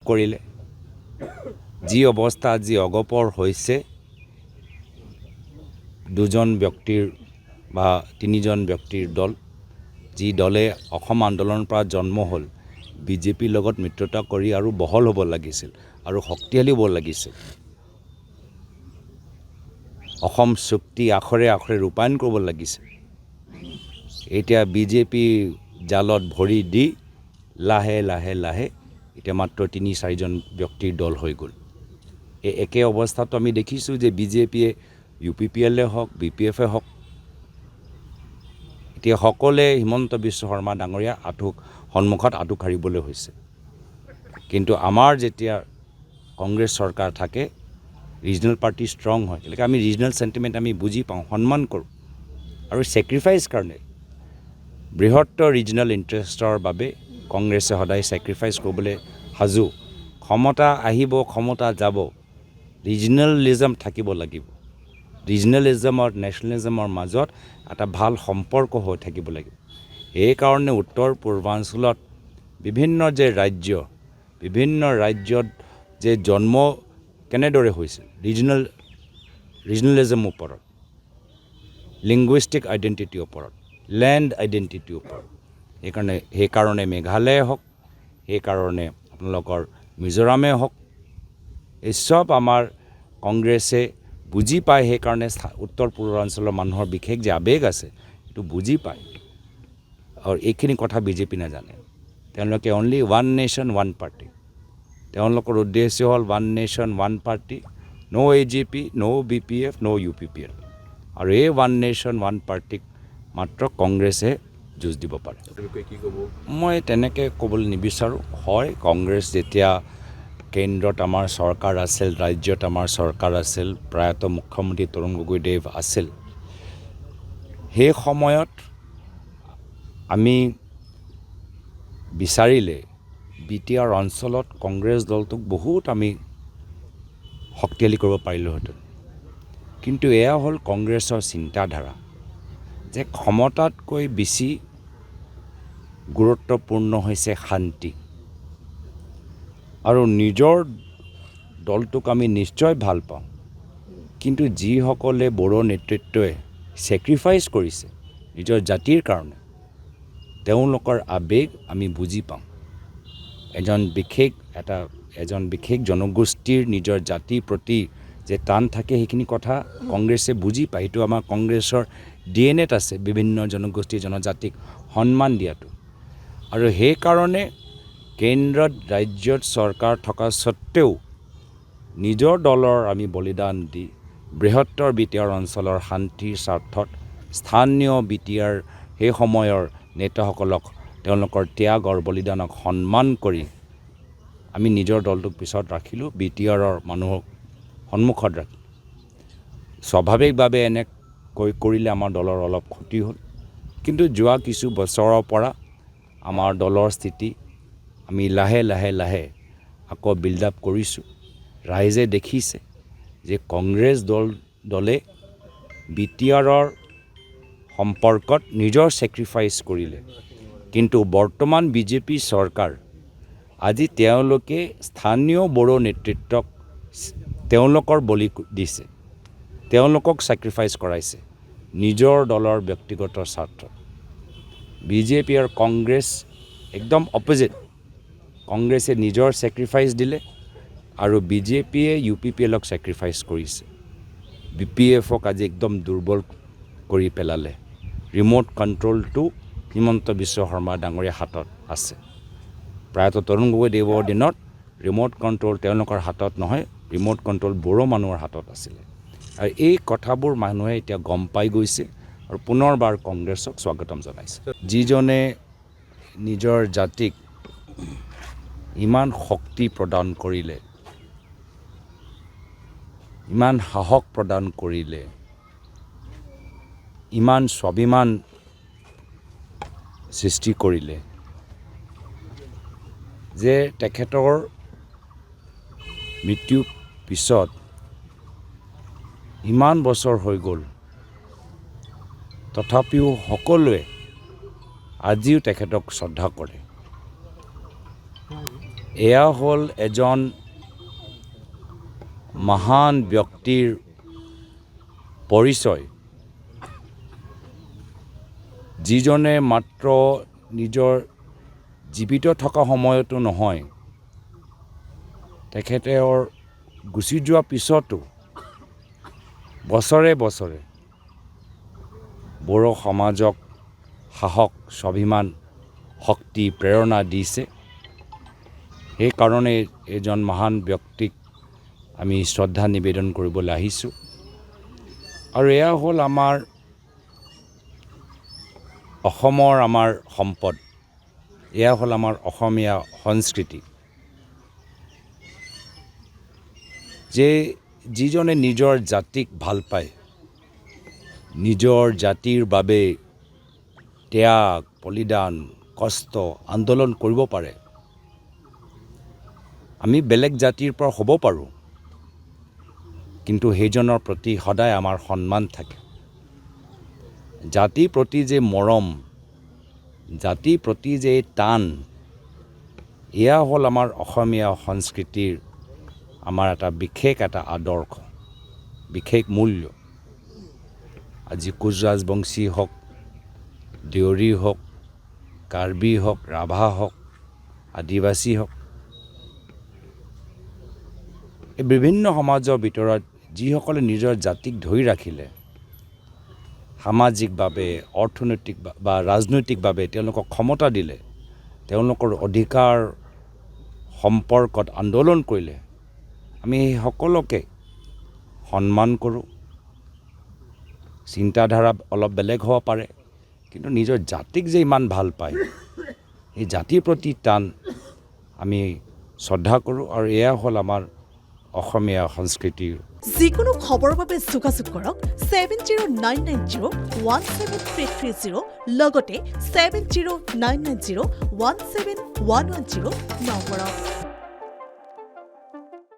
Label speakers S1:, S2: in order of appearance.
S1: কৰিলে যি অৱস্থা আজি অগপৰ হৈছে দুজন ব্যক্তিৰ বা তিনিজন ব্যক্তিৰ দল যি দলে অসম আন্দোলনৰ পৰা জন্ম হ'ল বিজেপিৰ লগত মিত্ৰতা কৰি আৰু বহল হ'ব লাগিছিল আৰু শক্তিশালী হ'ব লাগিছিল অসম চুক্তি আখৰে আখৰে ৰূপায়ণ কৰিব লাগিছিল এতিয়া বিজেপি জালত ভৰি দি লাহে লাহে লাহে এতিয়া মাত্ৰ ৩-৪জন ব্যক্তিৰ দল হৈ গ'ল এই একে অৱস্থাটো আমি দেখিছোঁ যে বিজেপিয়ে UPPL হওক BPF হওক এতিয়া সকলোৱে হিমন্ত বিশ্ব শৰ্মা ডাঙৰীয়া সন্মুখত আঁঠু কাঢ়িবলৈ হৈছে কিন্তু আমাৰ যেতিয়া কংগ্ৰেছ চৰকাৰ থাকে ৰিজনেল পাৰ্টি ষ্ট্ৰং হয় গতিকে আমি ৰিজনেল সেন্টিমেন্ট আমি বুজি পাওঁ সন্মান কৰোঁ আৰু স্যাক্ৰিফাইচ কাৰণে বৃহত্তৰ ৰিজনেল ইণ্টাৰেষ্টৰ বাবে কংগ্ৰেছে সদায় স্যাক্ৰিফাইচ কৰিবলৈ সাজু ক্ষমতা আহিব ক্ষমতা যাব ৰিজনেলিজম থাকিব লাগিব ৰিজনেলিজম আৰু নেশ্যনেলিজমৰ মাজত এটা ভাল সম্পৰ্ক হৈ থাকিব লাগিব এই কাৰণে উত্তৰ পূৰ্বাঞ্চলত বিভিন্ন ৰাজ্যত যে জন্ম কেনেদৰে হৈছিল ৰিজনেলিজমৰ ওপৰত লিংগুইষ্টিক আইডেণ্টিটিৰ ওপৰত লেণ্ড আইডেণ্টিটিৰ ওপৰত সেইকাৰণে মেঘালয় হওক সেইকাৰণে আপোনালোকৰ মিজোৰামে হওক এই সব আমাৰ কংগ্ৰেছে বুজি পায় সেইকাৰণে উত্তৰ পূৰ্বাঞ্চলৰ মানুহৰ বিশেষ যে আৱেগ আছে এইটো বুজি পায় আৰু এইখিনি কথা বিজেপি নাজানে তেওঁলোকে only one nation one party তেওঁলোকৰ উদ্দেশ্য হ'ল ওৱান নেশ্যন ওৱান পাৰ্টি নো AGP নো BPF নো UPPL আৰু এই ওৱান নেশ্যন ওৱান পাৰ্টিক মাত্ৰ কংগ্ৰেছে যুঁজ দিব পাৰে মই তেনেকৈ ক'বলৈ নিবিচাৰোঁ হয় কংগ্ৰেছ যেতিয়া কেন্দ্ৰত আমাৰ চৰকাৰ আছিল ৰাজ্যত আমাৰ চৰকাৰ আছিল প্ৰায়ত মুখ্যমন্ত্ৰী তৰুণ গগৈদেৱ আছিল সেই সময়ত আমি বিচাৰিলে BTR অঞ্চলত কংগ্ৰেছ দলটোক বহুত আমি শক্তিশালী কৰিব পাৰিলোহেঁতেন কিন্তু এয়া হ'ল কংগ্ৰেছৰ চিন্তাধাৰা যে ক্ষমতাতকৈ বেছি গুৰুত্বপূৰ্ণ হৈছে শান্তি আৰু নিজৰ দলটোক আমি নিশ্চয় ভাল পাওঁ কিন্তু যিসকলে বড়ো নেতৃত্বই স্যাক্ৰিফাইচ কৰিছে নিজৰ জাতিৰ কাৰণে তেওঁলোকৰ আৱেগ আমি বুজি পাওঁ এজন বিশেষ জনগোষ্ঠীৰ নিজৰ জাতিৰ প্ৰতি যে টান থাকে সেইখিনি কথা কংগ্ৰেছে বুজি পায় এইটো আমাৰ কংগ্ৰেছৰ DNAত আছে বিভিন্ন জনগোষ্ঠী জনজাতিক সন্মান দিয়াটো আৰু সেইকাৰণে কেন্দ্ৰত ৰাজ্যত চৰকাৰ থকা সত্ত্বেও নিজৰ দলৰ আমি বলিদান দি বৃহত্তৰ BTR অঞ্চলৰ শান্তিৰ স্বাৰ্থত স্থানীয় BTR সেই সময়ৰ নেতাসকলক তেওঁলোকৰ ত্যাগ আৰু বলিদানক সন্মান কৰি আমি নিজৰ দলটোক পিছত ৰাখিলোঁ BTRৰ মানুহক সন্মুখত ৰাখি স্বাভাৱিকভাৱে এনেকৈ কৰিলে আমাৰ দলৰ অলপ ক্ষতি হ'ল কিন্তু যোৱা কিছু বছৰৰ পৰা আমাৰ দলৰ স্থিতি আমি লাহে লাহে আকৌ বিল্ড আপ কৰিছোঁ ৰাইজে দেখিছে যে কংগ্ৰেছ দলে BTRৰ সম্পৰ্কত নিজৰ স্যাক্ৰিফাইচ কৰিলে কিন্তু বৰ্তমান বিজেপি চৰকাৰ আজি তেওঁলোকে স্থানীয় বড়ো নেতৃত্বক তেওঁলোকৰ বলি দিছে তেওঁলোকক স্যাক্ৰিফাইচ কৰাইছে নিজৰ দলৰ ব্যক্তিগত স্বাৰ্থত বিজেপি আৰু কংগ্ৰেছ একদম অপোজিট কংগ্ৰেছে নিজৰ স্যাক্ৰিফাইচ দিলে আৰু বিজেপিয়ে UPPLক স্যাক্ৰিফাইচ কৰিছে BPFক আজি একদম দুৰ্বল কৰি পেলালে ৰিমোট কণ্ট্ৰলটো হিমন্ত বিশ্ব শৰ্মা ডাঙৰীয়া হাতত আছে প্ৰায়ত তৰুণ গগৈদেৱৰ দিনত ৰিমোট কণ্ট্ৰল তেওঁলোকৰ হাতত নহয় ৰিমোট কণ্ট্ৰল বড়ো মানুহৰ হাতত আছিলে আৰু এই কথাবোৰ মানুহে এতিয়া গম পাই গৈছে আৰু পুনৰবাৰ কংগ্ৰেছক স্বাগতম জনাইছে যিজনে নিজৰ জাতিক ইমান শক্তি প্ৰদান কৰিলে ইমান সাহস প্ৰদান কৰিলে ইমান স্বাভিমান সৃষ্টি কৰিলে যে তেখেতৰ মৃত্যুৰ পিছত ইমান বছৰ হৈ গ'ল তথাপিও সকলোৱে আজিও তেখেতক শ্ৰদ্ধা কৰে এয়া হ'ল এজন মহান ব্যক্তিৰ পৰিচয়, যিজনে মাত্ৰ নিজৰ জীৱিত থকা সময়তো নহয়, তেখেতৰ গুচি যোৱা পিছতো বছৰে বছৰে বড়ো সমাজক সাহস, স্বাভিমান, শক্তি, প্ৰেৰণা দিছে। সেইকাৰণে এজন মহান ব্যক্তিক আমি শ্ৰদ্ধা নিবেদন কৰিবলৈ আহিছোঁ। আৰু এয়া হ'ল আমাৰ অসমৰ আমাৰ সম্পদ, এয়া হ'ল আমাৰ অসমীয়া সংস্কৃতি, যে যিজনে নিজৰ জাতিক ভাল পায়, নিজৰ জাতিৰ বাবে ত্যাগ, বলিদান, কষ্ট, আন্দোলন কৰিব পাৰে। আমি বেলেগ জাতিৰ পৰা হ'ব পাৰোঁ, কিন্তু সেইজনৰ প্ৰতি সদায় আমাৰ সন্মান থাকে। জাতিৰ প্ৰতি যে মৰম, জাতিৰ প্ৰতি যে টান, এয়া হ'ল আমাৰ অসমীয়া সংস্কৃতিৰ আমাৰ এটা বিশেষ এটা আদৰ্শ, বিশেষ মূল্য। আজি কোচ ৰাজবংশী হওক, দেউৰী হওক, কাৰ্বি হওক, ৰাভা হওক, আদিবাসী হওক, এই বিভিন্ন সমাজৰ ভিতৰত যিসকলে নিজৰ জাতিক ধৰি ৰাখিলে, সামাজিকভাৱে, অৰ্থনৈতিক বা ৰাজনৈতিকভাৱে তেওঁলোকক ক্ষমতা দিলে, তেওঁলোকৰ অধিকাৰ সম্পৰ্কত আন্দোলন কৰিলে, আমি সেই সকলোকে সন্মান কৰোঁ। চিন্তাধাৰা অলপ বেলেগ হ'ব পাৰে, কিন্তু নিজৰ জাতিক যে ইমান ভাল পায়, সেই জাতিৰ প্ৰতি টান আমি শ্ৰদ্ধা কৰোঁ। আৰু এয়া হ'ল আমাৰ অসমীয়া সংস্কৃতিৰ।
S2: যিকোনো খবৰৰ বাবে যোগাযোগ কৰক 7099017330 লগতে 7099017110 নম্বৰত।